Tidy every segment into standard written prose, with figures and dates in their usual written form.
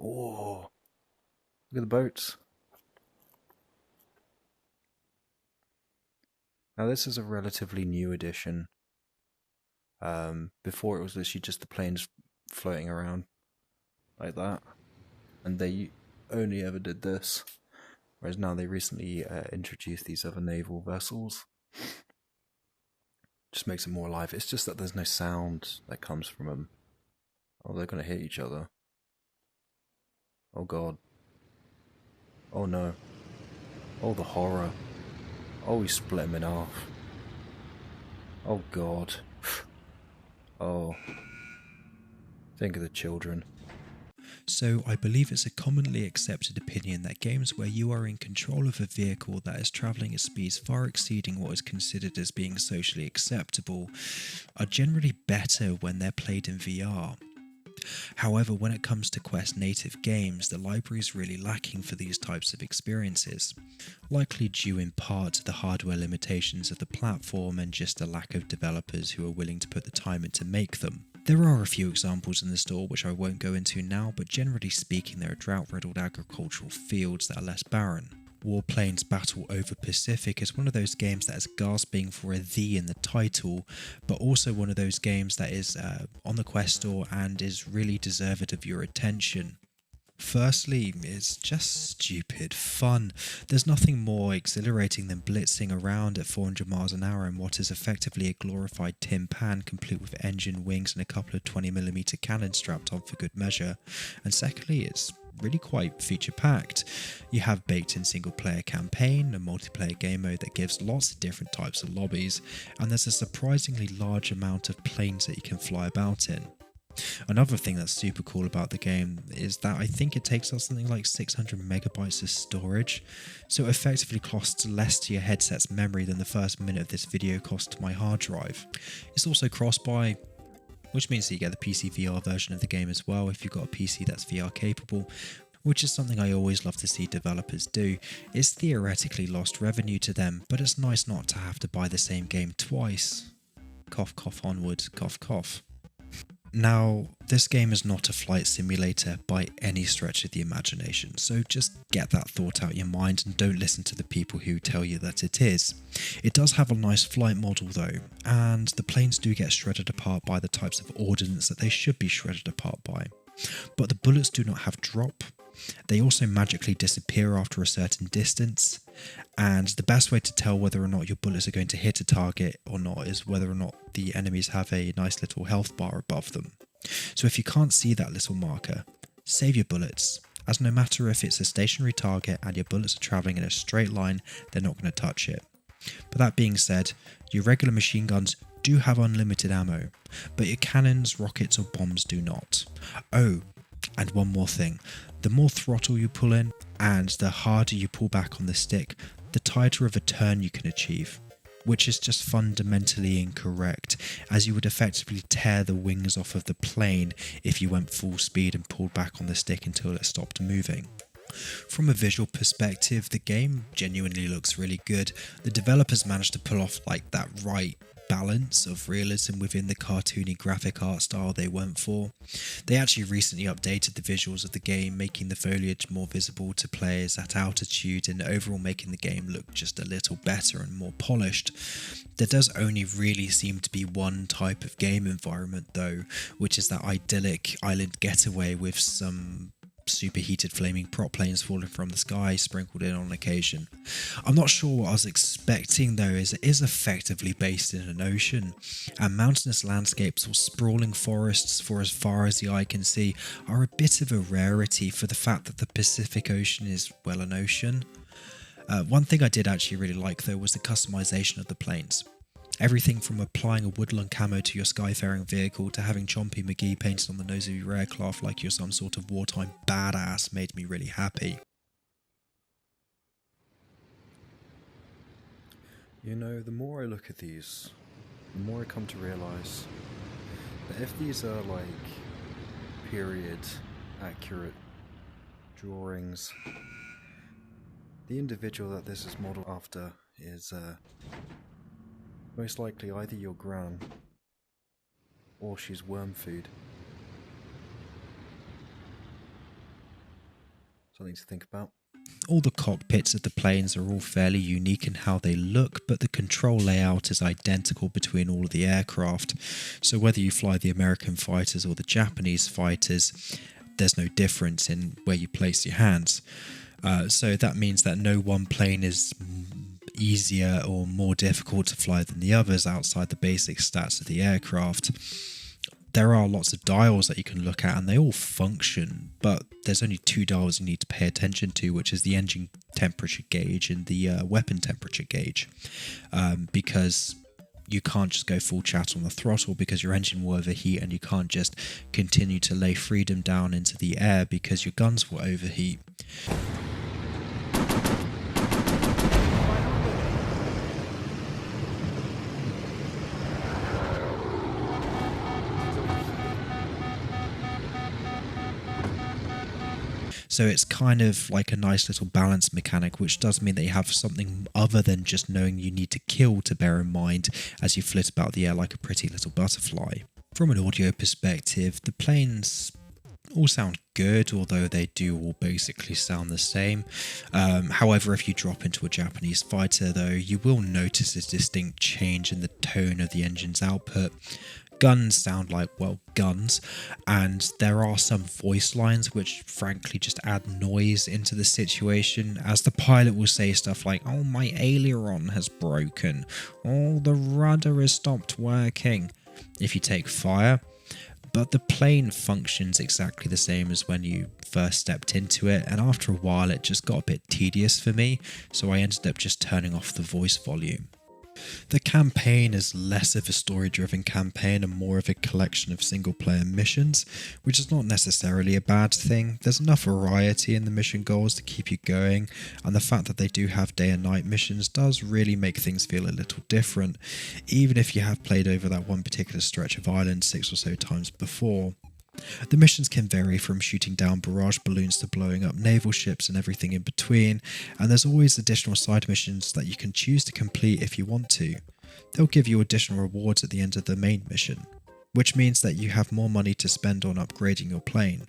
Oh, look at the boats. Now this is a relatively new addition. Before it was literally just the planes floating around like that, and they only ever did this. Whereas now they recently introduced these other naval vessels. Just makes it more alive. It's just that there's no sound that comes from them. Oh, they're gonna hit each other. Oh god. Oh no. Oh, the horror. Oh, he split him in half. Oh god. Oh. Think of the children. So I believe it's a commonly accepted opinion that games where you are in control of a vehicle that is travelling at speeds far exceeding what is considered as being socially acceptable are generally better when they're played in VR. However, when it comes to Quest native games, the library is really lacking for these types of experiences, likely due in part to the hardware limitations of the platform and just a lack of developers who are willing to put the time in to make them. There are a few examples in the store which I won't go into now, but generally speaking there are drought-riddled agricultural fields that are less barren. Warplanes Battle over Pacific is one of those games that is gasping for a "the" in the title, but also one of those games that is on the Quest store and is really deserved of your attention. Firstly, it's just stupid fun. There's nothing more exhilarating than blitzing around at 400 miles an hour in what is effectively a glorified tin pan complete with engine, wings and a couple of 20mm cannons strapped on for good measure. And secondly, it's really quite feature packed. You have baked in single player campaign, a multiplayer game mode that gives lots of different types of lobbies, and there's a surprisingly large amount of planes that you can fly about in. Another thing that's super cool about the game is that I think it takes up something like 600 megabytes of storage, so it effectively costs less to your headset's memory than the first minute of this video cost to my hard drive. It's also cross-buy, which means that you get the PC VR version of the game as well if you've got a PC that's VR capable, which is something I always love to see developers do. It's theoretically lost revenue to them, but it's nice not to have to buy the same game twice. Cough cough onward, cough cough. Now, this game is not a flight simulator by any stretch of the imagination, so just get that thought out of your mind and don't listen to the people who tell you that it is. It does have a nice flight model though, and the planes do get shredded apart by the types of ordnance that they should be shredded apart by. But the bullets do not have drop. They also magically disappear after a certain distance, and the best way to tell whether or not your bullets are going to hit a target or not is whether or not the enemies have a nice little health bar above them. So if you can't see that little marker, save your bullets, as no matter if it's a stationary target and your bullets are travelling in a straight line, they're not going to touch it. But that being said, your regular machine guns do have unlimited ammo, but your cannons, rockets or bombs do not. Oh, and one more thing, the more throttle you pull in and the harder you pull back on the stick, the tighter of a turn you can achieve, which is just fundamentally incorrect, as you would effectively tear the wings off of the plane if you went full speed and pulled back on the stick until it stopped moving. From a visual perspective, the game genuinely looks really good. The developers managed to pull off like that right balance of realism within the cartoony graphic art style they went for. They actually recently updated the visuals of the game, making the foliage more visible to players at altitude and overall making the game look just a little better and more polished. There does only really seem to be one type of game environment though, which is that idyllic island getaway with some superheated flaming prop planes falling from the sky sprinkled in on occasion. I'm not sure what I was expecting though, as it is effectively based in an ocean, and mountainous landscapes or sprawling forests for as far as the eye can see are a bit of a rarity for the fact that the Pacific Ocean is, well, an ocean. One thing I did actually really like though was the customization of the planes. Everything from applying a woodland camo to your skyfaring vehicle to having Chompy McGee painted on the nose of your aircraft like you're some sort of wartime badass made me really happy. You know, the more I look at these, the more I come to realise that if these are like period accurate drawings, the individual that this is modelled after is most likely either your gran or she's worm food. Something to think about. All the cockpits of the planes are all fairly unique in how they look, but the control layout is identical between all of the aircraft. So whether you fly the American fighters or the Japanese fighters, there's no difference in where you place your hands. So that means that no one plane is easier or more difficult to fly than the others outside the basic stats of the aircraft. There are lots of dials that you can look at and they all function, but there's only two dials you need to pay attention to, which is the engine temperature gauge and the weapon temperature gauge, because you can't just go full chat on the throttle because your engine will overheat, and you can't just continue to lay freedom down into the air because your guns will overheat. So it's kind of like a nice little balance mechanic, which does mean that you have something other than just knowing you need to kill to bear in mind as you flit about the air like a pretty little butterfly. From an audio perspective, the planes all sound good, although they do all basically sound the same. However, if you drop into a Japanese fighter though, you will notice a distinct change in the tone of the engine's output. Guns sound like, well, guns, and there are some voice lines which frankly just add noise into the situation, as the pilot will say stuff like, "Oh, my aileron has broken," "Oh, the rudder has stopped working," if you take fire. But the plane functions exactly the same as when you first stepped into it, and after a while it just got a bit tedious for me, so I ended up just turning off the voice volume. The campaign is less of a story-driven campaign and more of a collection of single-player missions, which is not necessarily a bad thing. There's enough variety in the mission goals to keep you going, and the fact that they do have day and night missions does really make things feel a little different, even if you have played over that one particular stretch of island 6 or so times before. The missions can vary from shooting down barrage balloons to blowing up naval ships and everything in between, and there's always additional side missions that you can choose to complete if you want to. They'll give you additional rewards at the end of the main mission, which means that you have more money to spend on upgrading your plane,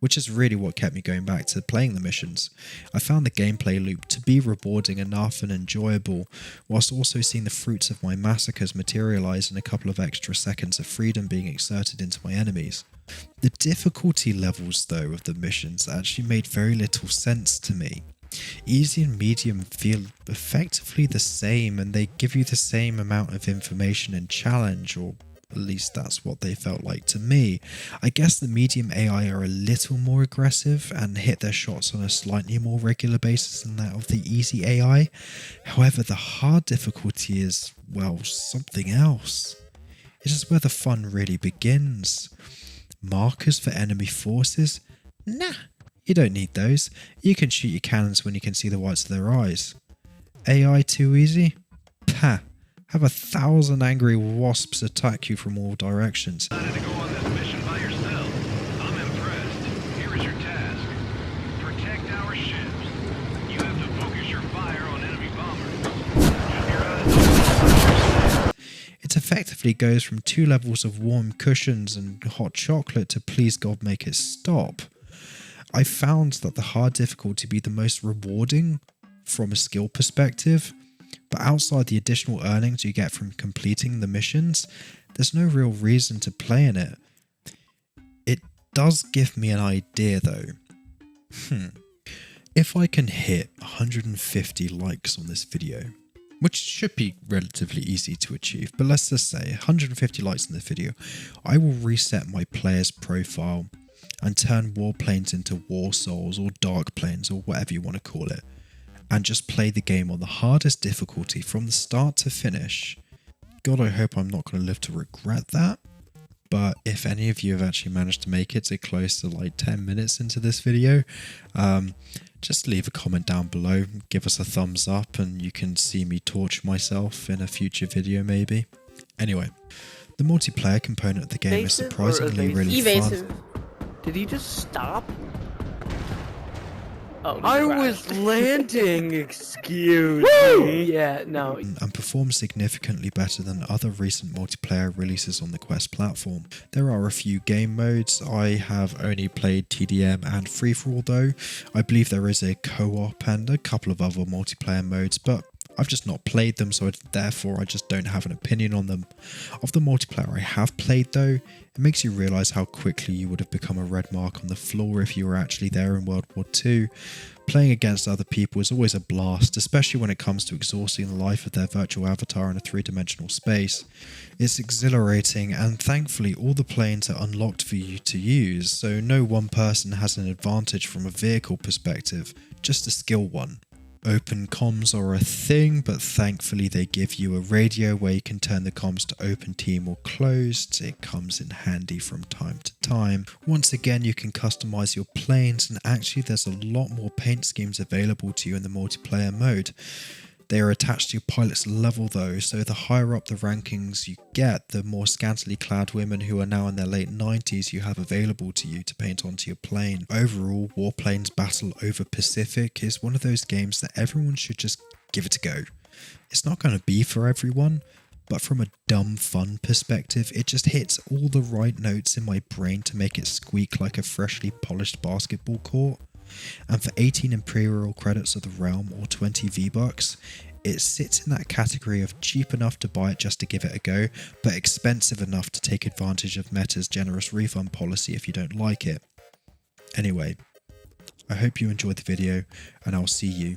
which is really what kept me going back to playing the missions. I found the gameplay loop to be rewarding enough and enjoyable, whilst also seeing the fruits of my massacres materialise in a couple of extra seconds of freedom being exerted into my enemies. The difficulty levels though of the missions actually made very little sense to me. Easy and medium feel effectively the same, and they give you the same amount of information and challenge, or at least that's what they felt like to me. I guess the medium AI are a little more aggressive and hit their shots on a slightly more regular basis than that of the easy AI. However, the hard difficulty is, well, something else. It is where the fun really begins. Markers for enemy forces? Nah, you don't need those. You can shoot your cannons when you can see the whites of their eyes. AI too easy? Pah, have 1,000 angry wasps attack you from all directions. Decided to go on this mission by yourself. I'm impressed. Here is your task. Protect our ships. You have to focus your fire on enemy bombers. Keep your eyes open. It effectively goes from 2 levels of warm cushions and hot chocolate to please God make it stop. I found that the hard difficulty to be the most rewarding from a skill perspective, but outside the additional earnings you get from completing the missions, there's no real reason to play in it. It does give me an idea though. If I can hit 150 likes on this video, which should be relatively easy to achieve, but let's just say 150 likes on this video, I will reset my player's profile and turn Warplanes into War Souls or Dark Planes or whatever you want to call it, and just play the game on the hardest difficulty from the start to finish. God, I hope I'm not going to live to regret that. But if any of you have actually managed to make it to close to like 10 minutes into this video, just leave a comment down below, give us a thumbs up, and you can see me torture myself in a future video maybe. Anyway, the multiplayer component of the game is surprisingly really fun. Did he just stop? Oh, I crap. was landing, excuse me. Yeah, no. And performs significantly better than other recent multiplayer releases on the Quest platform. There are a few game modes. I have only played TDM and Free-for-all though. I believe there is a co-op and a couple of other multiplayer modes, but I've just not played them, so therefore I just don't have an opinion on them. Of the multiplayer I have played though, it makes you realise how quickly you would have become a red mark on the floor if you were actually there in World War II. Playing against other people is always a blast, especially when it comes to exhausting the life of their virtual avatar in a three-dimensional space. It's exhilarating, and thankfully all the planes are unlocked for you to use, so no one person has an advantage from a vehicle perspective, just a skill one. Open comms are a thing, but thankfully they give you a radio where you can turn the comms to open, team or closed. It comes in handy from time to time. Once again, you can customize your planes, and actually there's a lot more paint schemes available to you in the multiplayer mode. They are attached to your pilot's level though, so the higher up the rankings you get, the more scantily clad women who are now in their late 90s you have available to you to paint onto your plane. Overall, Warplanes Battle over Pacific is one of those games that everyone should just give it a go. It's not going to be for everyone, but from a dumb fun perspective, it just hits all the right notes in my brain to make it squeak like a freshly polished basketball court. And for 18 Imperial credits of the realm or 20 V-Bucks, it sits in that category of cheap enough to buy it just to give it a go, but expensive enough to take advantage of Meta's generous refund policy if you don't like it. Anyway, I hope you enjoyed the video, and I'll see you